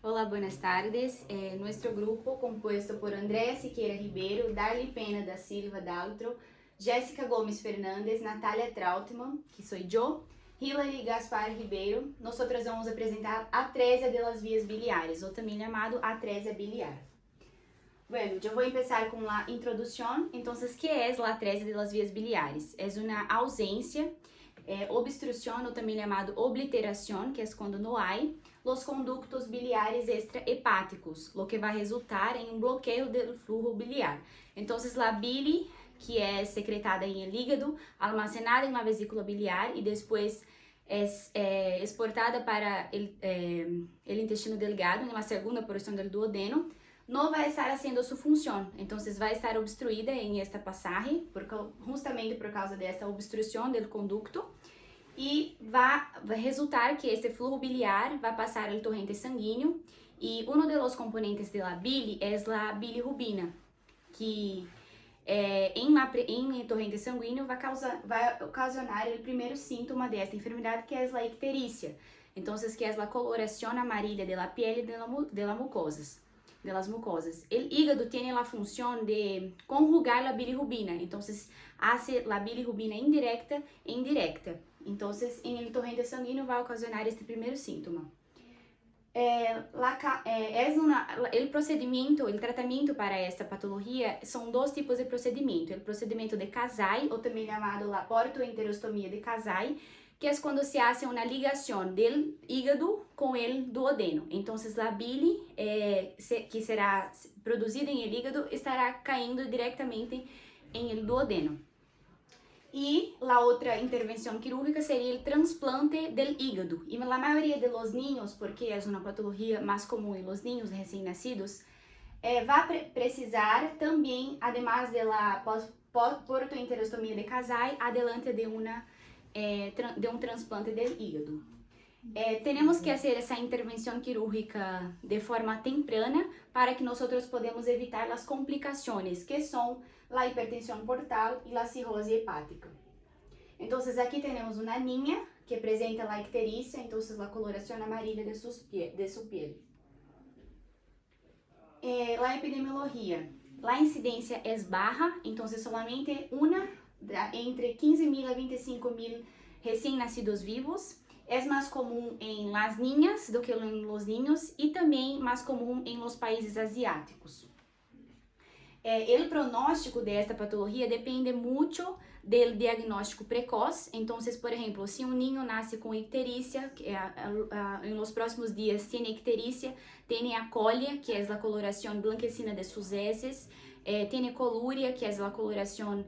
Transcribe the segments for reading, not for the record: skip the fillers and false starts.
Hola, buenas tardes. Nuestro grupo, compuesto por Andrea Siqueira Ribeiro, Darly Pena da Silva Daltro, Jéssica Gomes Fernandes, Natália Trautmann, que sou eu, Hilary Gaspar Ribeiro, nosotras vamos apresentar atresia de las vías biliares, ou também chamado atresia biliar. Bueno, yo voy a empezar con la introducción. Entonces, ¿qué es la atresia de las vías biliares? Es una ausencia, obstrucción o también llamado obliteración, que es cuando no hay los conductos biliares extrahepáticos, lo que va a resultar en un bloqueo del flujo biliar. Entonces, la bili, que es secretada en el hígado, almacenada en la vesícula biliar y después es exportada para el intestino delgado, en la segunda porción del duodeno, no vai estar haciendo su función, entonces vai estar obstruída en esta pasaje, justamente por causa desta obstrucción del conducto, y va a resultar que este flujo biliar va a pasar al torrente sanguíneo, y uno de los componentes de la bili es la bilirrubina, que en el torrente sanguíneo vai ocasionar el primer síntoma de esta enfermedad, que es la ictericia, entonces que es la coloración amarilla de la piel y de las mucosas. El hígado tiene la función de conjugar la bilirrubina, entonces hace la bilirrubina indirecta e indirecta. Entonces, en el torrente sanguíneo va a ocasionar este primer síntoma. El procedimiento, el tratamiento para esta patología son dos tipos de procedimiento. El procedimiento de Kasai, o también llamado la portoenterostomía de Kasai, que es cuando se hace una ligación del hígado con el duodeno. Entonces la bili que será producida en el hígado estará cayendo directamente en el duodeno. Y la otra intervención quirúrgica sería el trasplante del hígado. Y la mayoría de los niños, porque es una patología más común en los niños recién nacidos, va a precisar también, además de la portoenterostomía de Kasai, adelante de un trasplante del hígado. Tenemos que hacer esa intervención quirúrgica de forma temprana para que nosotros podamos evitar las complicaciones, que son la hipertensión portal y la cirrosis hepática. Entonces aquí tenemos una niña que presenta la ictericia, entonces la coloración amarilla de su piel. La epidemiología. La incidencia es baja, entonces solamente una entre 15.000 a 25.000 recién nacidos vivos. Es más común en las niñas do que en los niños y también más común en los países asiáticos. El pronóstico de esta patología depende mucho del diagnóstico precoz. Entonces, por ejemplo, si un niño nace con ictericia, en los próximos días tiene ictericia, tiene acolia, que es la coloración blanquecina de sus heces, tiene coluria, que es la coloración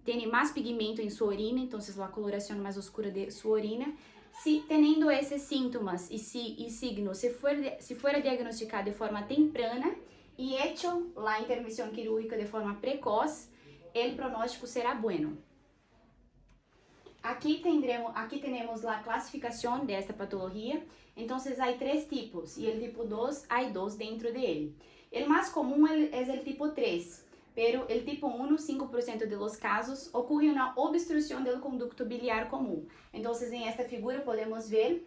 tiene más pigmento en su orina, entonces la coloración más oscura de su orina. Si teniendo esos síntomas y signos, si fuera diagnosticado de forma temprana y hecho la intervención quirúrgica de forma precoz, el pronóstico será bueno. Aquí tenemos la clasificación de esta patología. Entonces hay tres tipos y el tipo 2 hay dos dentro de él. El más común es el tipo 3. Pero el tipo 1, 5% de los casos, ocurre una obstrucción del conducto biliar común. Entonces, en esta figura podemos ver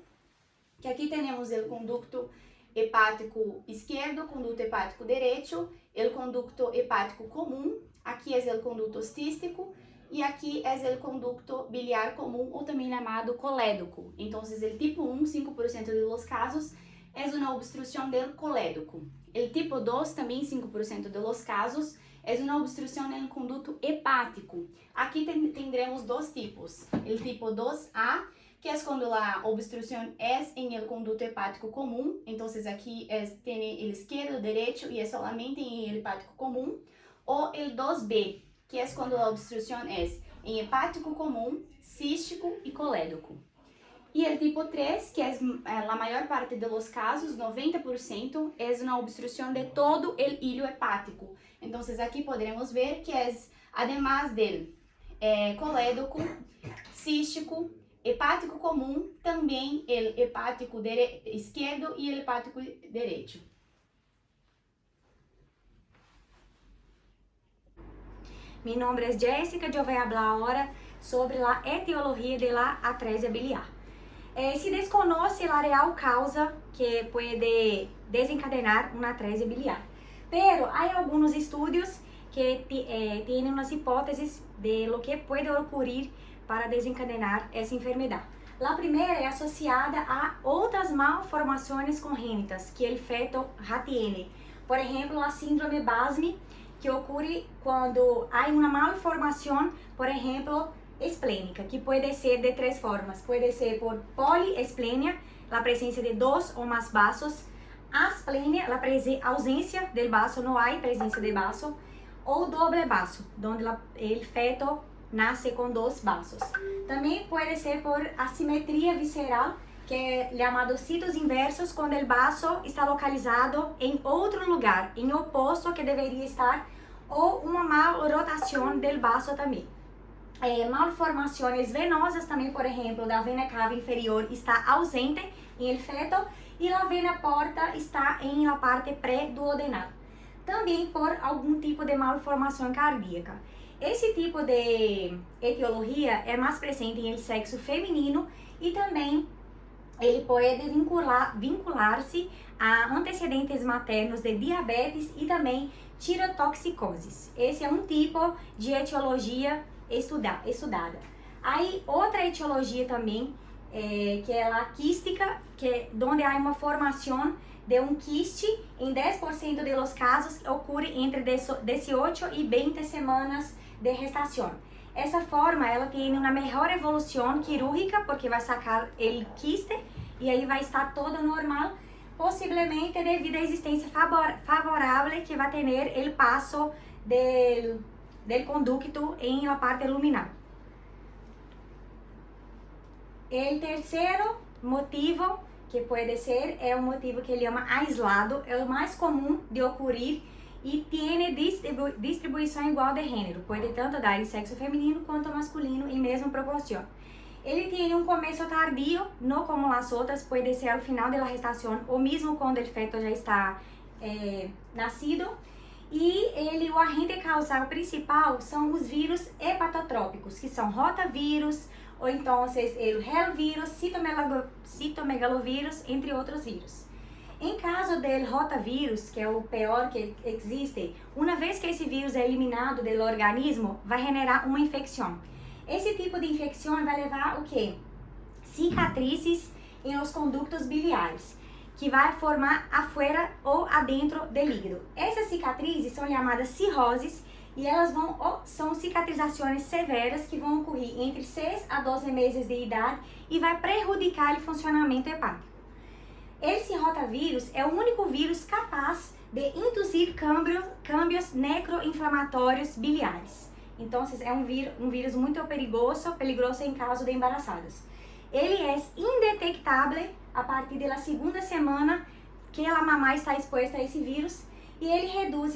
que aquí tenemos el conducto hepático izquierdo, conducto hepático derecho, el conducto hepático común, aquí es el conducto cístico y aquí es el conducto biliar común o también llamado colédoco. Entonces, el tipo 1, 5% de los casos, es una obstrucción del colédoco. El tipo 2, también 5% de los casos, es una obstrucción en el conducto hepático. Aquí tendremos dos tipos. El tipo 2A, que es cuando la obstrucción es en el conducto hepático común. Entonces aquí tiene el izquierdo, derecho y es solamente en el hepático común. O el 2B, que es cuando la obstrucción es en hepático común, cístico y colédoco. Y el tipo 3, que es la mayor parte de los casos, 90%, es una obstrucción de todo el hilo hepático. Entonces aquí podremos ver que es, además del colédoco, cístico, hepático común, también el hepático izquierdo y el hepático derecho. Mi nombre es Jéssica, yo voy a hablar ahora sobre la etiología de la atresia biliar. Se desconoce a real causa que pode desencadenar uma atresia biliar. Pero há alguns estudos que têm umas hipóteses de lo que pode ocorrer para desencadenar essa enfermidade. A primeira é associada a outras malformações congênitas que o feto já tem. Por exemplo, a síndrome BASME, que ocorre quando há uma malformação, por exemplo, esplênica, que pode ser de três formas. Pode ser por poliesplenia, a presença de dois ou mais vasos, asplenia, a ausência do vaso, não há presença de vaso, ou doble vaso, onde o feto nasce com dois vasos. Também pode ser por assimetria visceral, que é chamado citos inversos, quando o vaso está localizado em outro lugar, em oposto ao que deveria estar, ou uma mal rotação do vaso também. Malformações venosas também, por exemplo, da vena cava inferior está ausente em el feto e a vena porta está em la parte pré-duodenal. Também por algum tipo de malformação cardíaca. Esse tipo de etiologia é mais presente em el sexo feminino e também ele pode vincular-se a antecedentes maternos de diabetes e também tirotoxicoses. Esse é um tipo de etiologia estudada. Aí outra etiologia também, que é a quística, que é onde há uma formação de um quiste, em 10% dos casos ocorre entre 18 e 20 semanas de gestação. Essa forma, ela tem uma melhor evolução quirúrgica, porque vai sacar o quiste e aí vai estar todo normal, possivelmente devido à existência favorável que vai ter o passo del conducto em la parte luminal. O terceiro motivo que pode ser é um motivo que ele chama aislado, é o mais comum de ocorrer e tem distribuição igual de gênero, pode tanto dar em sexo feminino quanto masculino em mesma proporção. Ele tem um começo tardio, não como as outras, pode ser ao final da gestação ou mesmo quando o feto já está nascido. E o agente causal principal são os vírus hepatotrópicos, que são rotavírus, ou então o relovírus, citomegalovírus, entre outros vírus. Em caso do rotavírus, que é o pior que existe, uma vez que esse vírus é eliminado do organismo, vai generar uma infecção. Esse tipo de infecção vai levar o quê? Cicatrizes em os conductos biliares, que vai formar afuera ou adentro do líquido. Essas cicatrizes são chamadas cirroses e elas são cicatrizações severas que vão ocorrer entre 6 a 12 meses de idade e vai prejudicar o funcionamento hepático. Esse rotavírus é o único vírus capaz de induzir câmbios necroinflamatórios biliares. Então, é um vírus muito perigoso em caso de embaraçadas. Ele é indetectável a partir da segunda semana que a mamãe está exposta a esse vírus e ele reduz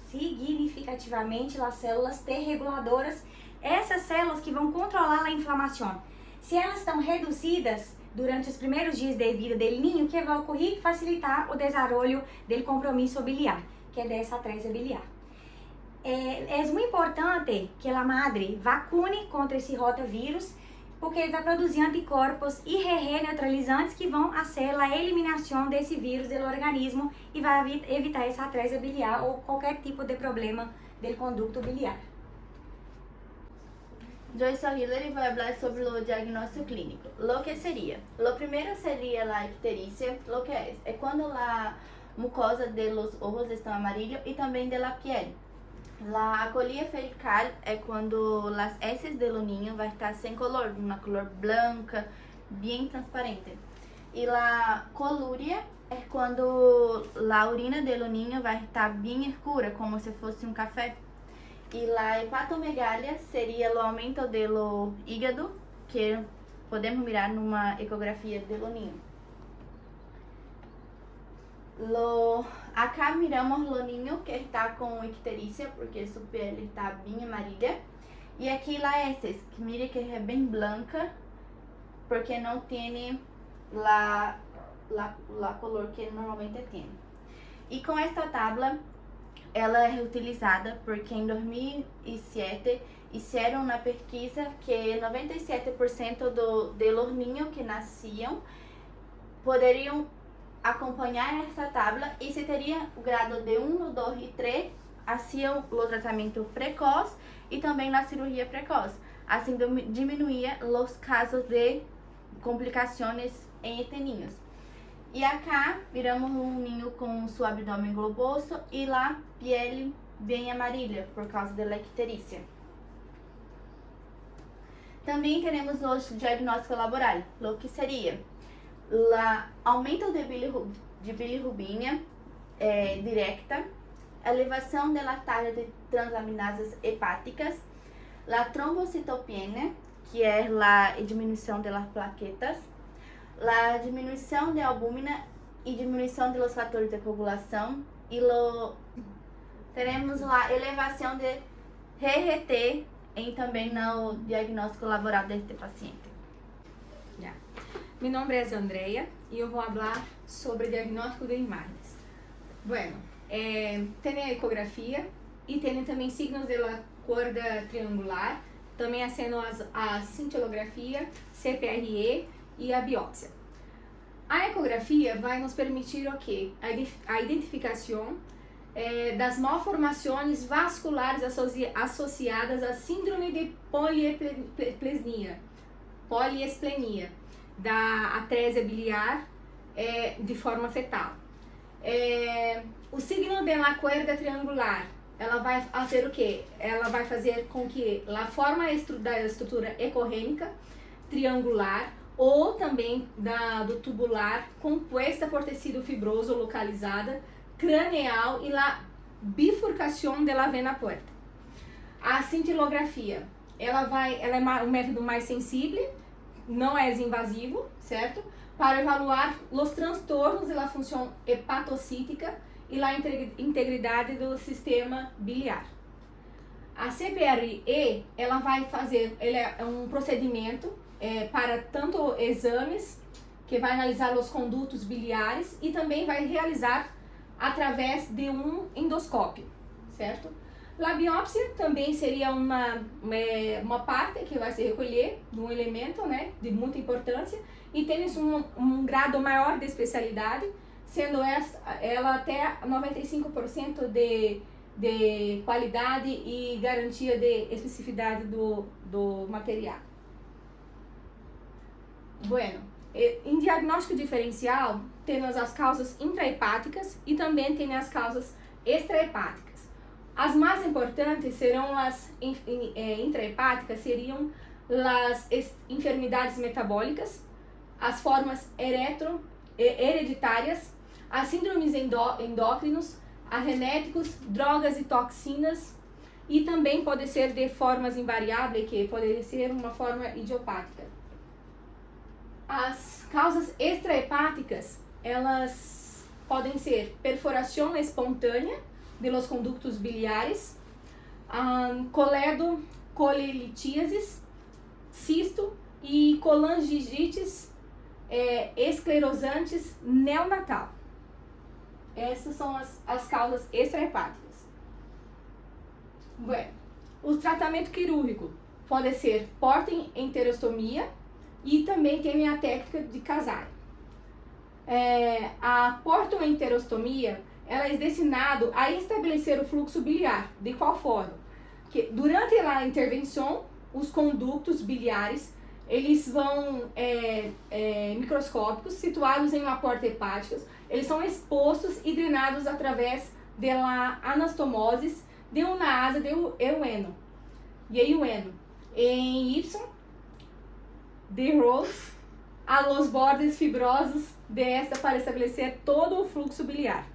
significativamente as células T reguladoras, essas células que vão controlar a inflamação. Se elas estão reduzidas durante os primeiros dias de vida do ninho, o que vai ocorrer? Facilitar o desarrollo do compromisso biliar, que é dessa atresia biliar. É muito importante que a madre vacune contra esse rotavírus, porque ele vai produzir anticorpos IgG neutralizantes que vão fazer a eliminação desse vírus do organismo e vai evitar essa atresia biliar ou qualquer tipo de problema do conducto biliar. Yo soy Hilary y voy a hablar sobre el diagnóstico clínico. Lo que sería? Lo primero sería la ictericia. Lo que es cuando la mucosa de los ojos está amarillo y también de la piel. La acolia ferical é quando as heces do ninho vai estar sem color, uma cor branca, bem transparente. E a colúria é quando a urina do ninho vai estar bem escura, como se fosse um café. E a hepatomegalia seria o aumento do hígado, que podemos mirar numa ecografia do ninho. Acá miramos o ninho que está com icterícia, porque sua pele está bem amarilla. E aqui a heces, que mire que é bem branca, porque não tem a color que normalmente tem. E com esta tabla ela é reutilizada porque em 2007 fizeram uma pesquisa que 97% de los niños que nasciam poderiam acompanhar essa tabla e se teria o grado de 1, 2 e 3, faziam o tratamento precoce e também a cirurgia precoce. Assim diminuía os casos de complicações em estes niños. E acá viramos um ninho com seu abdômen globoso e a pele bem amarela por causa da icterícia. Também temos o diagnóstico laboral, o que seria aumento de bilirrubina directa, elevação da taxa de transaminasas hepáticas, a trombocitopenia, que é a diminuição das plaquetas, a diminuição da albúmina e diminuição dos fatores de coagulação, e teremos a elevação de RRT também no diagnóstico laboral deste paciente. Yeah. Mi nombre es Andrea y yo voy a hablar sobre diagnóstico de imágenes. Bueno, tiene ecografía y tiene también signos de la cuerda triangular, também sendo a cintilografia, CPRE e a biópsia. A ecografia vai nos permitir o quê? A identificação das malformações vasculares associadas à síndrome de poliesplenia, da atresia biliar de forma fetal. O signo da cuerda triangular, ela vai fazer o quê? Ela vai fazer com que a forma da estrutura ecorrênica triangular ou também do tubular composta por tecido fibroso localizada cranial e a bifurcação da vena porta. A cintilografia, ela é um método mais sensível, não é invasivo, certo? Para evaluar os transtornos da função hepatocítica e a integridade do sistema biliar. A CPRE, ela é um procedimento para tanto exames, que vai analisar os condutos biliares e também vai realizar através de um endoscópio, certo? A biópsia também seria uma parte que vai se recolher de um elemento, né, de muita importância e tem um grado maior de especialidade, sendo ela até 95% de qualidade e garantia de especificidade do material. Bueno, em diagnóstico diferencial, temos as causas intrahepáticas e também tem as causas extrahepáticas. As mais importantes serão as intrahepáticas, seriam as enfermidades metabólicas, as formas hereditárias, as síndromes endócrinos, genéticos, drogas e toxinas, e também pode ser de formas invariáveis, que pode ser uma forma idiopática. As causas extrahepáticas, elas podem ser perfuração espontânea de los conductos biliares, colelitíasis, cisto e colangigites esclerosantes neonatal. Essas são as causas extrahepáticas. Bueno, o tratamento quirúrgico pode ser portoenterostomia e também tem a técnica de Kasai. A portoenterostomia, ela é destinada a estabelecer o fluxo biliar. De qual forma? Que durante a intervenção, os condutos biliares, eles vão microscópicos, situados em uma porta hepática, eles são expostos e drenados através da anastomose de uma asa de eueno. Em Y, de Rose, a los bordes fibrosos desta para estabelecer todo o fluxo biliar.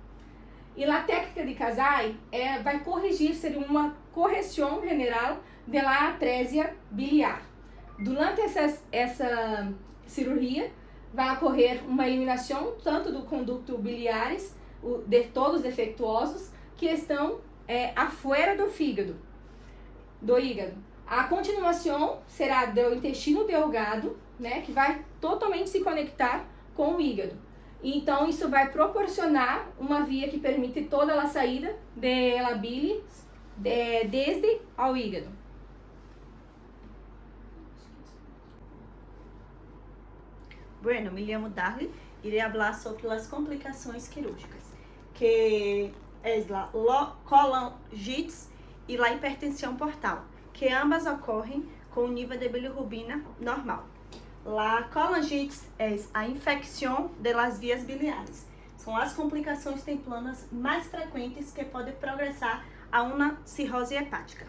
E a técnica de Kasai vai corrigir, seria uma correção general da atresia biliar. Durante essa cirurgia, vai ocorrer uma eliminação tanto do conduto biliares, de todos os defeituosos, que estão afuera do fígado, do hígado. A continuação será do intestino delgado, né, que vai totalmente se conectar com o hígado. Então, isso vai proporcionar uma via que permite toda a saída da bile desde ao hígado. Bueno, me llamo Darly, iré hablar sobre las complicaciones quirúrgicas, que es la colangitis y la hipertensión portal, que ambas ocorrem com o nível de bilirrubina normal. La colangitis es a infecção de las vías biliares. São as complicações templanas mais frequentes que podem progressar a uma cirrose hepática.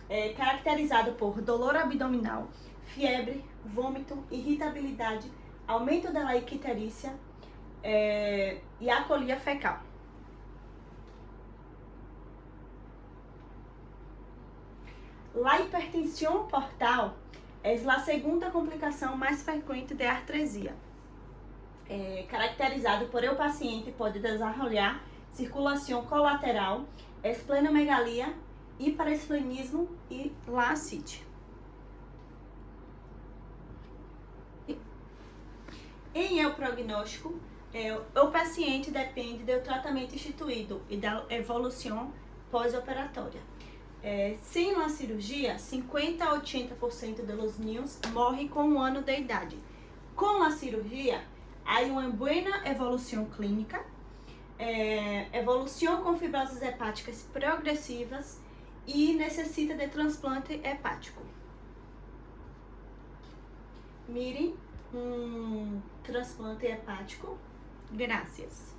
É caracterizado por dolor abdominal, febre, vômito, irritabilidade, aumento da icterícia e acolia fecal. La hipertensão portal é a segunda complicação mais frequente de artresia. Caracterizado por o paciente pode desenvolver circulação colateral, esplenomegalia, hiperesplenismo e ascite. Em o prognóstico, o paciente depende do tratamento instituído e da evolução pós-operatória. Sem a cirurgia, 50 a 80% dos niños morrem com 1 ano de idade. Com a cirurgia, há uma boa evolução clínica, evolução com fibroses hepáticas progressivas e necessita de transplante hepático. Mirem, transplante hepático. Graças.